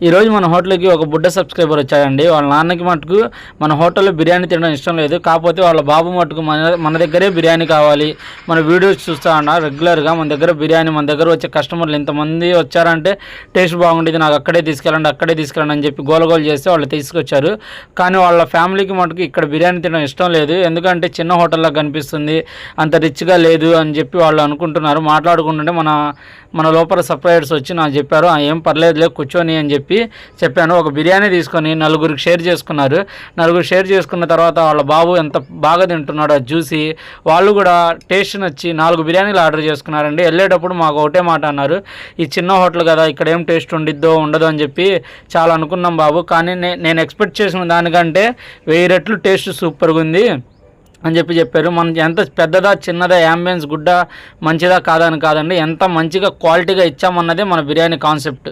ఈరోజు మన హోటల్కి ఒక బుడ్డ సబ్స్క్రైబర్ వచ్చాడండి. వాళ్ళ నాన్నకి మటుకు మన హోటల్లో బిర్యానీ తినడం ఇష్టం లేదు. కాకపోతే వాళ్ళ బాబు మటుకు మన దగ్గరే బిర్యానీ కావాలి, మన వీడియోస్ చూస్తా అన్న రెగ్యులర్గా మన దగ్గర వచ్చే కస్టమర్లు ఇంతమంది వచ్చారంటే టేస్ట్ బాగుండేది, నాకు అక్కడే తీసుకెళ్ళండి అని చెప్పి గోలగోలు చేస్తే వాళ్ళు తీసుకొచ్చారు. కానీ వాళ్ళ ఫ్యామిలీకి మటుకు ఇక్కడ బిర్యానీ తినడం ఇష్టం లేదు. ఎందుకంటే చిన్న హోటల్లా కనిపిస్తుంది, అంత రిచ్గా లేదు అని చెప్పి వాళ్ళు అనుకుంటున్నారు. మాట్లాడుకుంటుంటే మన లోపల సప్లయర్స్ వచ్చి నాకు చెప్పారు, ఏం పర్లేదులే కూర్చొని అని చెప్పాను. ఒక బిర్యానీ తీసుకొని నలుగురికి షేర్ చేసుకున్నారు. నలుగురు షేర్ చేసుకున్న తర్వాత వాళ్ళ బాబు ఎంత బాగా తింటున్నాడో అది చూసి వాళ్ళు కూడా టేస్ట్ నచ్చి 4 బిర్యానీలు ఆర్డర్ చేసుకున్నారండి. వెళ్ళేటప్పుడు మాకు ఒకటే మాట అన్నారు, ఈ చిన్న హోటల్ కదా ఇక్కడ ఏం టేస్ట్ ఉండదో అని చెప్పి చాలా అనుకున్నాం బాబు, కానీ నేను ఎక్స్పెక్ట్ చేసిన దానికంటే 1000 రెట్లు టేస్ట్ సూపర్గా ఉంది అని చెప్పారు. మనం ఎంత పెద్దదా చిన్నదా, యాంబియన్స్ గుడ్డా మంచిదా కాదని కాదండి, ఎంత మంచిగా క్వాలిటీగా ఇచ్చామన్నదే మన బిర్యానీ కాన్సెప్ట్.